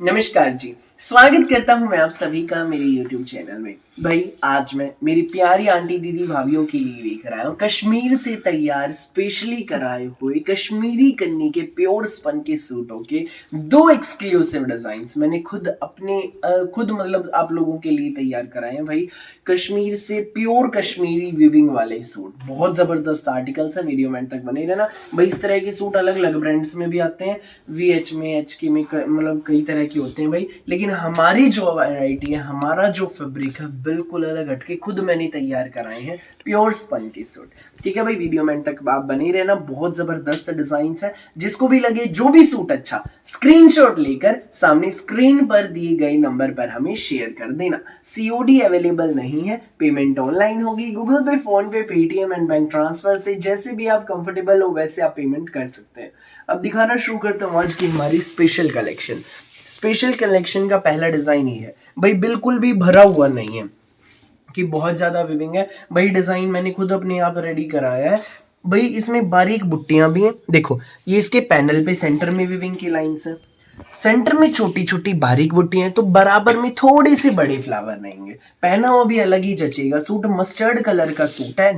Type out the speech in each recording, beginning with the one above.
नमस्कार जी। स्वागत करता हूं मैं आप सभी का मेरे YouTube चैनल में। भाई आज मैं मेरी प्यारी आंटी दीदी भाभीियों के लिए लेकर आया हूँ कश्मीर से तैयार स्पेशली कराए हुए कश्मीरी कन्नी के प्योर स्पन के सूटों के दो एक्सक्लूसिव डिजाइन्स मैंने खुद मतलब आप लोगों के लिए तैयार कराए हैं। भाई कश्मीर से प्योर कश्मीरी विविंग वाले सूट बहुत जबरदस्त आर्टिकल्स है, वीडियो में एंड तक बने रहना। भाई इस तरह के सूट अलग अलग ब्रांड्स में भी आते हैं, VH में, HK में, मतलब कई तरह के होते हैं भाई, लेकिन हमारी जो वैरायटी है, हमारा जो फैब्रिक है बिल्कुल अलग हटके खुद मैंने तैयार कराए हैं प्योर स्पन के सूट। ठीक है भाई, वीडियो में तक आप बने रहना, बहुत जबरदस्त डिजाइन है। जिसको भी लगे जो भी सूट अच्छा, स्क्रीनशॉट लेकर सामने स्क्रीन पर दिए गए नंबर पर हमें शेयर कर देना। COD अवेलेबल नहीं है, पेमेंट ऑनलाइन होगी, गूगल पे, फोन पे, पेटीएम एंड बैंक ट्रांसफर से, जैसे भी आप कंफर्टेबल हो वैसे आप पेमेंट कर सकते हैं। अब दिखाना शुरू करता हूँ आज की हमारी स्पेशल कलेक्शन। स्पेशल कलेक्शन का पहला डिजाइन ही है भाई, बिल्कुल भी भरा हुआ नहीं है कि बहुत ज्यादा विविंग है भाई। डिजाइन मैंने खुद अपने आप रेडी कराया है भाई। इसमें बारीक बुट्टियां भी हैं, देखो ये इसके पैनल पे सेंटर में विविंग की लाइंस है, सेंटर में छोटी छोटी बारीक बुट्टियां हैं, तो बराबर में थोड़े से बड़े फ्लावर रहेंगे, पहना हुआ भी अलग ही जचेगा। सूट मस्टर्ड कलर का सूट है।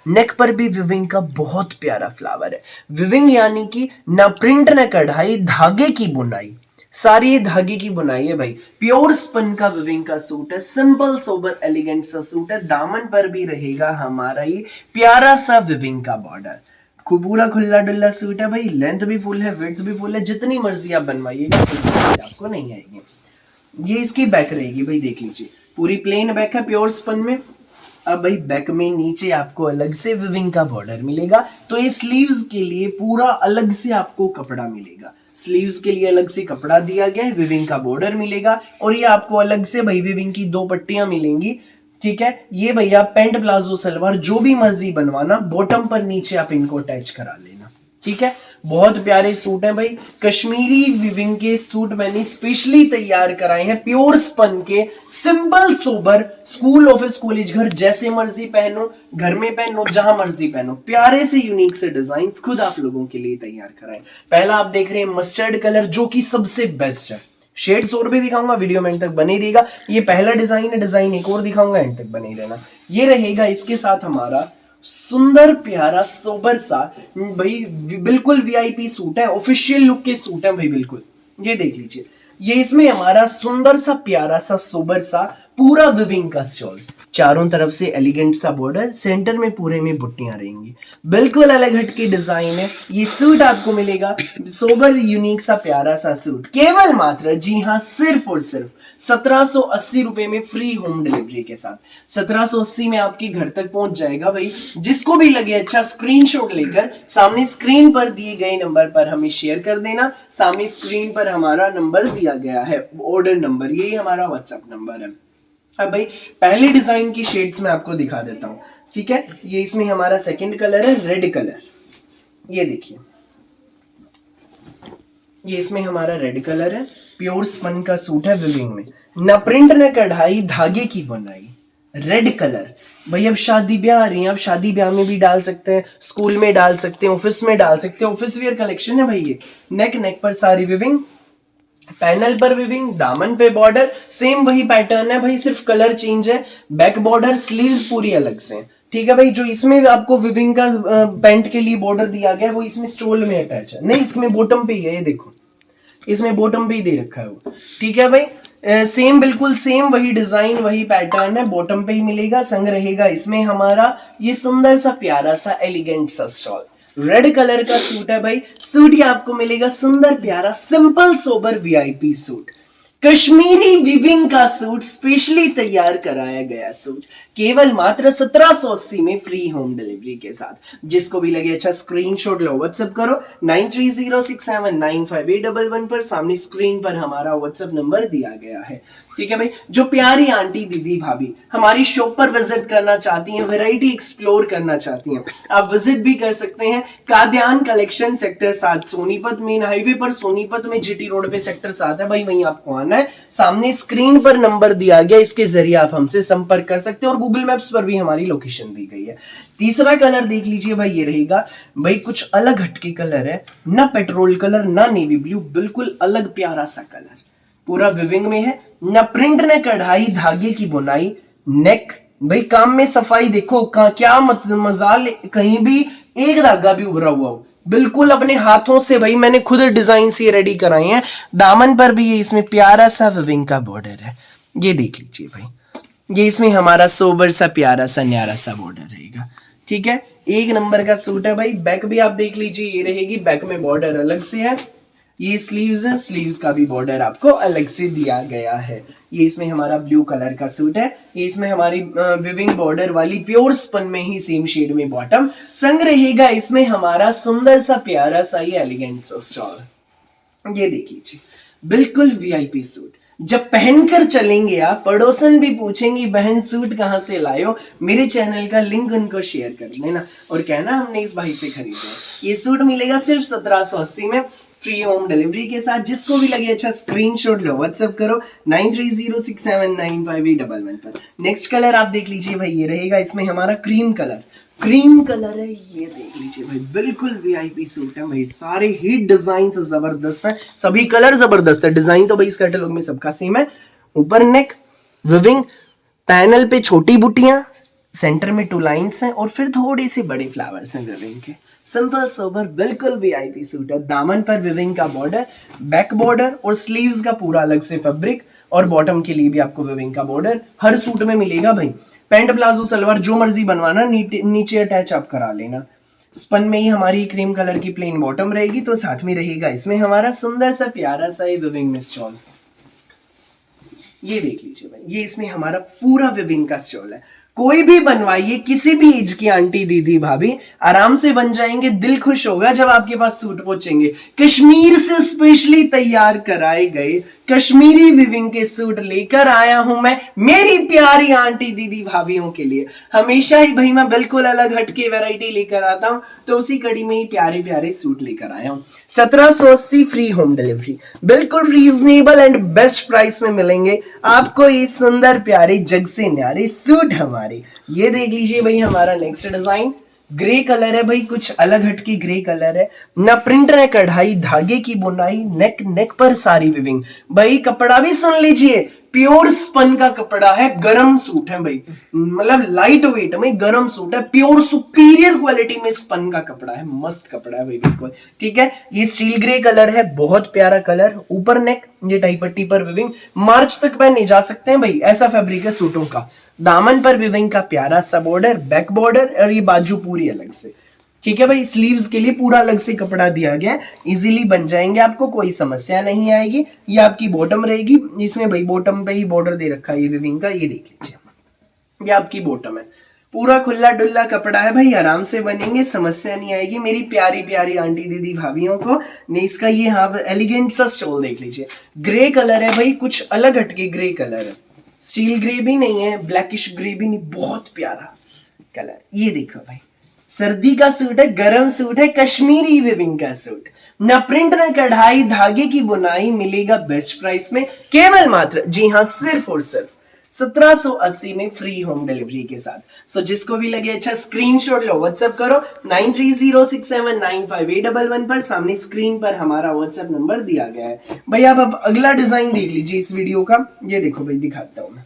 नेक पर भी विविंग का बहुत प्यारा फ्लावर है। विविंग यानी कि ना प्रिंट ना कढ़ाई, धागे की बुनाई, सारी धागे की बुनाई है भाई। प्योर स्पन का विविंग का सूट है, सिंपल सोबर एलिगेंट सा सूट है। दामन पर भी रहेगा हमारा ये प्यारा सा विविंग का बॉर्डर। पूरा खुला डुल्ला सूट है भाई, लेंथ भी फुल है, विड्थ भी फुल है, जितनी मर्जी आप बनवाइएगा आपको नहीं आएगी। ये इसकी बैक रहेगी भाई, देख लीजिए पूरी प्लेन बैक है प्योर स्पन में। अब भाई बैक में नीचे आपको अलग से विविंग का बॉर्डर मिलेगा, तो ये स्लीव्स के लिए पूरा अलग से आपको कपड़ा मिलेगा। स्लीव्स के लिए अलग से कपड़ा दिया गया है, विविंग का बॉर्डर मिलेगा, और ये आपको अलग से भाई विविंग की दो पट्टियां मिलेंगी। ठीक है, ये भैया पेंट प्लाजो सलवार जो भी मर्जी बनवाना, बॉटम पर नीचे आप इनको अटैच करा लेना। ठीक है, बहुत प्यारे सूट हैं भाई। कश्मीरी विविंग के सूट मैंने स्पेशली तैयार कराए हैं प्योर स्पन के, simple sober, school, office, college, घर, जैसे मर्जी पहनो, घर में पहनो, जहां मर्जी पहनो। प्यारे से यूनिक से डिजाइन खुद आप लोगों के लिए तैयार कराए। पहला आप देख रहे हैं मस्टर्ड कलर, जो कि सबसे बेस्ट है। शेड्स और भी दिखाऊंगा, वीडियो में एंड तक बने रहेगा। ये पहला डिजाइन है, डिजाइन एक और दिखाऊंगा, एंड तक बने रहना। ये रहेगा इसके साथ हमारा सुंदर प्यारा सोबर सा भाई, बिल्कुल VIP सूट है, ऑफिशियल लुक के सूट है भाई बिल्कुल। ये देख लीजिए, ये इसमें हमारा सुंदर सा प्यारा सा सोबर सा पूरा विविंग का स्टॉल, चारों तरफ से एलिगेंट सा बॉर्डर, सेंटर में पूरे में बुट्टियां रहेंगी, बिल्कुल अलग हटके डिजाइन है। ये सूट आपको मिलेगा सोबर यूनिक सा प्यारा सा सूट, केवल मात्र, जी हाँ, सिर्फ और सिर्फ 1780 रुपए में, फ्री होम डिलीवरी के साथ। 1780 में आपके घर तक पहुंच जाएगा भाई। जिसको भी लगे अच्छा, स्क्रीनशॉट लेकर सामने स्क्रीन पर दिए गए नंबर पर हमें शेयर कर देना। सामने स्क्रीन पर हमारा नंबर दिया गया है, ऑर्डर नंबर, यही हमारा व्हाट्सएप नंबर है। अब भाई पहले डिजाइन की शेड्स में आपको दिखा देता हूं। ठीक है, ये इसमें हमारा सेकंड कलर है, रेड कलर। ये देखिए, ये इसमें हमारा रेड कलर है, प्योर स्पन का सूट है विविंग में, ना प्रिंट ना कढ़ाई, धागे की बुनाई, रेड कलर। भाई अब शादी ब्याह आ रही है, अब शादी ब्याह में भी डाल सकते हैं, स्कूल में डाल सकते हैं, ऑफिस में डाल सकते हैं, ऑफिस वेयर कलेक्शन है भाई ये। नेक पर सारी विविंग, पैनल पर विविंग, दामन पे बॉर्डर, सेम वही पैटर्न है भाई, सिर्फ कलर चेंज है। बैक बॉर्डर, स्लीव्स पूरी अलग से। ठीक है भाई, जो इसमें आपको विविंग का पैंट के लिए बॉर्डर दिया गया है वो इसमें स्टोल में अटैच है, नहीं इसमें बॉटम पे ही है, ये देखो इसमें बॉटम पे ही दे रखा है वो। ठीक है भाई, सेम बिल्कुल सेम वही डिजाइन वही पैटर्न है, बॉटम पे ही मिलेगा। संग रहेगा इसमें हमारा ये सुंदर सा प्यारा सा एलिगेंट सा स्टॉल, रेड कलर का सूट है भाई। सूट ये आपको मिलेगा सुंदर प्यारा simple sober VIP suit, Kashmiri viewing का सूट, स्पेशली तैयार कराया गया सूट, केवल मात्र 1780 में, फ्री होम डिलीवरी के साथ। जिसको भी लगे अच्छा, स्क्रीनशॉट लो, व्हाट्सएप करो 9306795811 पर, सामने स्क्रीन पर हमारा व्हाट्सएप नंबर दिया गया है। ठीक है भाई, जो प्यारी आंटी दीदी भाभी हमारी शॉप पर विजिट करना चाहती हैं, वैरायटी एक्सप्लोर करना चाहती हैं, आप विजिट भी कर सकते हैं। Kadyan collection, sector 7 Sonipat, main highway पर सोनीपत में GT रोड पे सेक्टर 7 है भाई, वहीं आपको आना है। सामने स्क्रीन पर नंबर दिया गया, इसके जरिए आप हमसे संपर्क कर सकते हैं, और गूगल मैप्स पर भी हमारी लोकेशन दी गई है। तीसरा कलर देख लीजिए भाई, ये रहेगा भाई कुछ अलग हटके कलर है, ना पेट्रोल कलर ना नेवी ब्लू, बिल्कुल अलग प्यारा सा कलर, पूरा विविंग में है, न प्रिंट न कढ़ाई, धागे की बुनाई, नेक भाई काम में सफाई देखो क्या मजाल, कहीं भी एक धागा भी उभरा हुआ हो, बिल्कुल अपने हाथों से भाई मैंने खुद डिजाइन से रेडी कराए हैं। दामन पर भी ये इसमें प्यारा सा विविंग का बॉर्डर है, ये देख लीजिए भाई, ये इसमें हमारा सोबर सा प्यारा सा न्यारा सा बॉर्डर रहेगा। ठीक है, एक नंबर का सूट है भाई। बैक भी आप देख लीजिए, ये रहेगी, बैक में बॉर्डर अलग से है। ये स्लीव्स है, स्लीव्स का भी बॉर्डर आपको अलग से दिया गया है। ये इसमें हमारा ब्लू कलर का सूट है, ये इसमें हमारी विविंग बॉर्डर वाली प्योर स्पन में ही सेम शेड में बॉटम संग रहेगा। इसमें हमारा सुंदर सा प्यारा सा ये एलिगेंट सा स्टॉल, ये देख लीजिए, बिल्कुल वीआईपी सूट। जब पहनकर चलेंगे आप, पड़ोसन भी पूछेंगी बहन सूट कहाँ से लाए हो, मेरे चैनल का लिंक उनको शेयर कर देना और कहना हमने इस भाई से खरीदा। ये सूट मिलेगा सिर्फ 1780 में, फ्री होम डिलीवरी के साथ। जिसको भी लगे अच्छा स्क्रीनशॉट लो, व्हाट्सएप करो 9306795811 पर। नेक्स्ट कलर आप देख लीजिए भाई, ये रहेगा इसमें हमारा क्रीम कलर, क्रीम कलर है, ये देख लीजिए भाई, बिल्कुल वीआईपी सूट है भाई। सारे ही डिजाइन जबरदस्त है, सभी कलर जबरदस्त है। डिजाइन तो भाई इस कैटलॉग में सबका सेम है। ऊपर नेक विविंग, पैनल पे छोटी बुटियां, सेंटर में 2 लाइंस हैं और फिर थोड़े से बड़े फ्लावर्स हैं विविंग के। सिंपल सोबर बिल्कुल वीआईपी सूट है। दामन पर विविंग का बॉर्डर, बैक बॉर्डर और स्लीव्स का पूरा अलग से फैब्रिक, और बॉटम के लिए भी आपको विविंग का बॉर्डर हर सूट में मिलेगा भाई। पैंट प्लाजो सलवार जो मर्जी बनवाना, नीचे अटैच आप करा लेना। स्पन में ही हमारी क्रीम कलर की प्लेन बॉटम रहेगी, तो साथ में रहेगा इसमें हमारा सुंदर सा प्यारा सा विविंग में स्टॉल, ये देख लीजिए भाई, ये इसमें हमारा पूरा विविंग का स्टॉल है। कोई भी बनवाइए, किसी भी एज की आंटी दीदी भाभी आराम से बन जाएंगे। दिल खुश होगा जब आपके पास सूट पहुंचेंगे। कश्मीर से स्पेशली तैयार कराए गए कश्मीरी विविंग के सूट लेकर आया हूं मैं मेरी प्यारी आंटी दीदी भाभीयों के लिए। हमेशा ही भाई मैं बिल्कुल अलग हटके वैरायटी लेकर आता हूं, तो उसी कड़ी में ही प्यारे प्यारे सूट लेकर आया हूं। 1780 फ्री होम डिलीवरी, बिल्कुल रीजनेबल एंड बेस्ट प्राइस में मिलेंगे आपको ये सुंदर प्यारे जग से न्यारे सूट हमारे। ये देख लीजिए भाई, हमारा नेक्स्ट डिजाइन ग्रे कलर है भाई, कुछ अलग हटके ग्रे कलर है। ना प्रिंट न कढ़ाई, धागे की बुनाई, नेक पर सारी विविंग। भाई कपड़ा भी सुन लीजिए, प्योर स्पन का कपड़ा है, गरम सूट है भाई, मतलब लाइट वेट में गरम सूट है, प्योर सुपीरियर क्वालिटी में स्पन का कपड़ा है, मस्त कपड़ा है भाई बिल्कुल। ठीक है, ये स्टील ग्रे कलर है, बहुत प्यारा कलर। ऊपर नेक, ये टाई पट्टी पर विविंग, मार्च तक पहने जा सकते हैं भाई, ऐसा फैब्रिक है सूटों का। दामन पर विविंग का प्यारा सा बॉर्डर, बैक बॉर्डर और ये बाजू पूरी अलग से। ठीक है भाई, स्लीव्स के लिए पूरा अलग से कपड़ा दिया गया है, इजीली बन जाएंगे, आपको कोई समस्या नहीं आएगी। ये आपकी बॉटम रहेगी, इसमें भाई बॉटम पे ही बॉर्डर दे रखा है ये विविंग का, ये देख लीजिए, ये आपकी बॉटम है। पूरा खुला डुल्ला कपड़ा है भाई, आराम से बनेंगे, समस्या नहीं आएगी। मेरी प्यारी प्यारी आंटी दीदी भाभीियों को ने इसका ये हाँ एलिगेंट सा स्टोल देख लीजिए, ग्रे कलर है भाई, कुछ अलग हटके ग्रे कलर है, स्टील ग्रे भी नहीं है, ब्लैकिश ग्रे भी नहीं, बहुत प्यारा कलर। ये देखो भाई, सर्दी का सूट है, गरम सूट है, कश्मीरी विविंग का सूट, न प्रिंट न कढ़ाई, धागे की बुनाई, मिलेगा बेस्ट प्राइस में, केवल मात्र जी हाँ सिर्फ और सिर्फ 1780 में फ्री होम डिलीवरी के साथ। सो जिसको भी लगे अच्छा स्क्रीनशॉट लो, व्हाट्सएप करो 9306795811 पर। सामने स्क्रीन पर हमारा व्हाट्सएप नंबर दिया गया है भाई। आप अब अगला डिजाइन देख लीजिए इस वीडियो का, ये देखो भाई, दिखाता हूं मैं।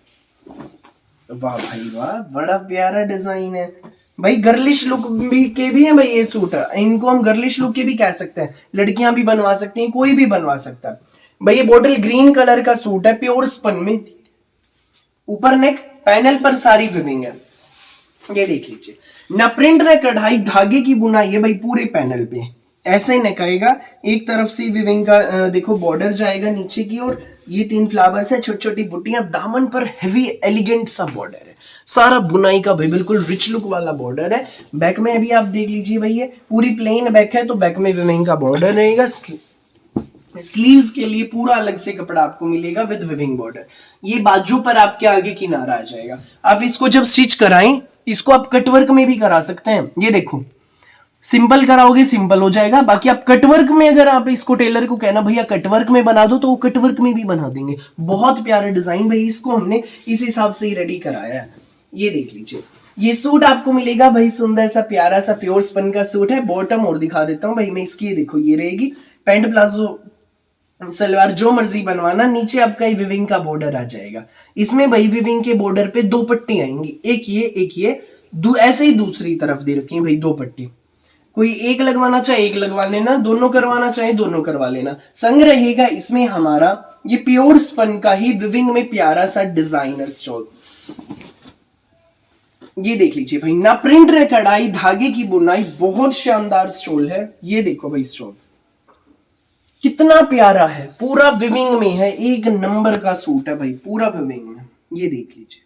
वाह भाई वाह, बड़ा प्यारा डिजाइन है भाई, गर्लिश लुक भी के भी है भाई ये सूट, इनको हम गर्लिश लुक के भी कह सकते हैं, लड़कियां भी बनवा सकती हैं, कोई भी बनवा सकता है भाई। ये बॉटल ग्रीन कलर का सूट है, प्योर स्पन में, ऊपर नेक, पैनल पर सारी विविंग है, ये देख लीजिए, न प्रिंट न कढ़ाई, धागे की बुनाई है भाई, पूरे पैनल पे ऐसे नेक आएगा, एक तरफ से विविंग का देखो बॉर्डर जाएगा नीचे की ओर, ये 3 फ्लावर्स है, छोटी छोटी बुट्टियां, दामन पर हेवी एलिगेंट सा बॉर्डर है, सारा बुनाई का भाई बिल्कुल रिच लुक वाला बॉर्डर है। बैक में अभी आप देख लीजिए भाई, ये पूरी प्लेन बैक है, तो बैक में विविंग का बॉर्डर रहेगा। स्लीव्स के लिए पूरा अलग से कपड़ा आपको मिलेगा विद विविंग बॉर्डर। ये बाजू पर आपके आगे किनारा आ जाएगा। आप इसको जब स्टिच कराएं, इसको आप कटवर्क में भी करा सकते हैं। ये देखो, सिंपल कराओगे सिंपल हो जाएगा, बाकी आप कटवर्क में अगर आप इसको टेलर को कहना भैया कटवर्क में बना दो, तो वो कटवर्क में भी बना देंगे। बहुत प्यारा डिजाइन भाई, इसको हमने इस हिसाब से ही रेडी कराया है। ये देख लीजिए, ये सूट आपको मिलेगा भाई, सुंदर सा प्यारा सा प्योर स्पन का सूट है। बॉटम और दिखा देता हूं भाई मैं इसकी, ये देखो, ये रहेगी पैंट प्लाजो सलवार जो मर्जी बनवाना, नीचे आपका ये विविंग का बॉर्डर आ जाएगा। इसमें भाई विविंग के बॉर्डर पे दो पट्टी आएंगी, एक ये ऐसे ही दूसरी तरफ दे रखी है भाई दो पट्टी। कोई एक लगवाना चाहे एक लगवा लेना, दोनों करवाना चाहे दोनों करवा लेना। संग रहेगा इसमें हमारा ये प्योर स्पन का ही विविंग में प्यारा सा डिजाइनर स्टॉल। ये देख लीजिए भाई, ना प्रिंट रे कढ़ाई, धागे की बुनाई, बहुत शानदार स्टॉल है। ये देखो भाई स्टॉल कितना प्यारा है, पूरा विविंग में है, एक नंबर का सूट है भाई, पूरा विविंग में। ये देख लीजिए,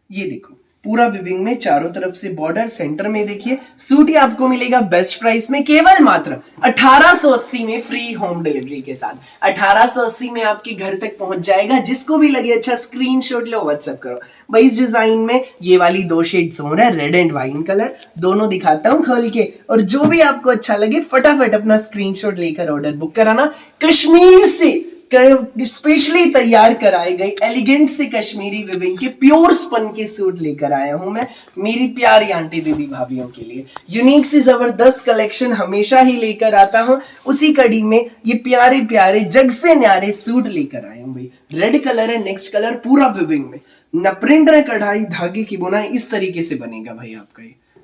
ये देखो पूरा विविंग में, चारों तरफ से बॉर्डर, सेंटर में देखिए। सूट ही आपको मिलेगा बेस्ट प्राइस में, केवल मात्र 1880 में, फ्री होम डिलीवरी के साथ 1880 में आपके घर तक पहुंच जाएगा। जिसको भी लगे अच्छा स्क्रीनशॉट लो, व्हाट्सएप करो भाई। इस डिजाइन में ये वाली दो शेड्स हो रहा है, रेड एंड वाइन कलर, दोनों दिखाता हूं खोल के, और जो भी आपको अच्छा लगे फटाफट अपना स्क्रीनशॉट लेकर ऑर्डर बुक कराना। कश्मीर से स्पेशली तैयार कराए गए एलिगेंट से कश्मीरी विविंग के प्योर स्पन के सूट लेकर आया हूं मैं मेरी प्यारी आंटी दीदी भाभीियों के लिए। यूनिक से जबरदस्त कलेक्शन हमेशा ही लेकर आता हूं, उसी कड़ी में ये प्यारे प्यारे जग से न्यारे सूट लेकर आया हूं भाई। रेड कलर है, नेक्स्ट कलर, पूरा विविंग में, न प्रिंट है, कढ़ाई, धागे की बुनाई इस तरीके से बनेगा भाई आपका।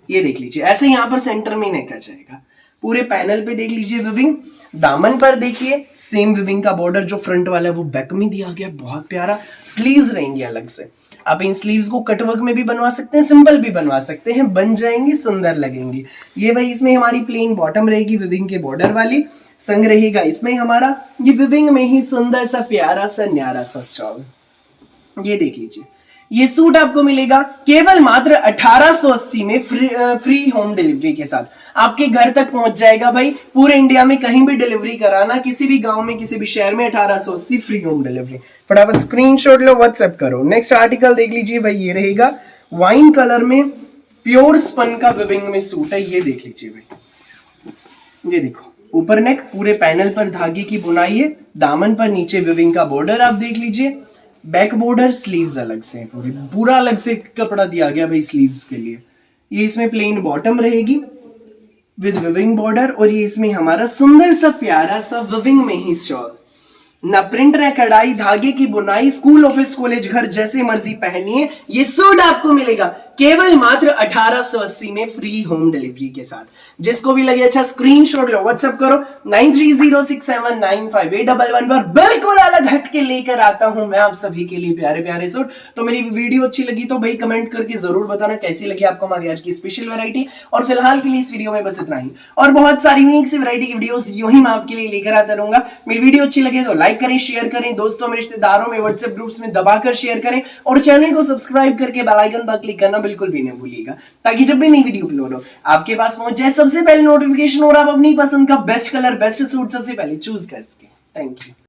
ये देख लीजिए, ऐसे यहाँ पर सेंटर में नेक आ जाएगा। पूरे पैनल पे देख लीजिए विविंग, दामन पर देखिए सेम विविंग का बॉर्डर, जो फ्रंट वाला है वो बैक में दिया गया, बहुत प्यारा। स्लीव्स रहेंगी अलग से, आप इन स्लीव्स को कटवर्क में भी बनवा सकते हैं, सिंपल भी बनवा सकते हैं, बन जाएंगी, सुंदर लगेंगी। ये भाई इसमें हमारी प्लेन बॉटम रहेगी विविंग के बॉर्डर वाली, संग रहेगा इसमें हमारा ये विविंग में ही सुंदर सा प्यारा सा न्यारा सा स्टॉल। ये देख लीजिए, ये सूट आपको मिलेगा केवल मात्र 1880 में, फ्री होम डिलीवरी के साथ आपके घर तक पहुंच जाएगा भाई। पूरे इंडिया में कहीं भी डिलीवरी कराना, किसी भी गांव में, किसी भी शहर में, 1880 फ्री होम डिलीवरी। फटाफट स्क्रीनशॉट लो, व्हाट्सएप करो। नेक्स्ट आर्टिकल देख लीजिए भाई, ये रहेगा वाइन कलर में प्योर स्पन का विविंग में सूट है। ये देख लीजिए भाई, ये देखो ऊपर नेक, पूरे पैनल पर धागे की बुनाई है, दामन पर नीचे विविंग का बॉर्डर आप देख लीजिए, बैक बॉर्डर, स्लीव्स अलग से है, पूरा अलग से कपड़ा दिया गया भाई स्लीव्स के लिए। ये इसमें प्लेन बॉटम रहेगी विद विविंग बॉर्डर, और ये इसमें हमारा सुंदर सा प्यारा सा विविंग में ही स्टॉल, ना प्रिंट है, कढ़ाई, धागे की बुनाई, स्कूल, ऑफिस, कॉलेज, घर जैसे मर्जी पहनिए। ये सूट आपको मिलेगा केवल मात्र 1880 में, फ्री होम डिलीवरी के साथ। जिसको भी लगे अच्छा स्क्रीनशॉट लो, व्हाट्सएप करो 9306795811 पर। बिल्कुल अलग हटके लेकर आता हूं मैं आप सभी के लिए प्यारे प्यारे सूट। तो मेरी वीडियो अच्छी लगी तो भाई कमेंट करके जरूर बताना कैसी लगी आपको हमारी आज की स्पेशल वैरायटी। और फिलहाल के लिए इस वीडियो में बस इतना ही, और बहुत सारी यूनिक सी वैरायटी की वीडियोस यूं ही मैं आपके लिए लेकर आता रहूंगा। मेरी वीडियो अच्छी लगे तो लाइक करें, शेयर करें, दोस्तों में, रिश्तेदारों में, व्हाट्सएप ग्रुप्स में दबाकर शेयर करें, और चैनल को सब्सक्राइब करके बेल आइकन पर क्लिक करना बिल्कुल भी नहीं भूलिएगा, ताकि जब भी नई वीडियो अपलोड हो आपके पास पहुंच जाए सबसे पहले नोटिफिकेशन, और आप अपनी पसंद का बेस्ट कलर, बेस्ट सूट सबसे पहले चूज कर सके। Thank you.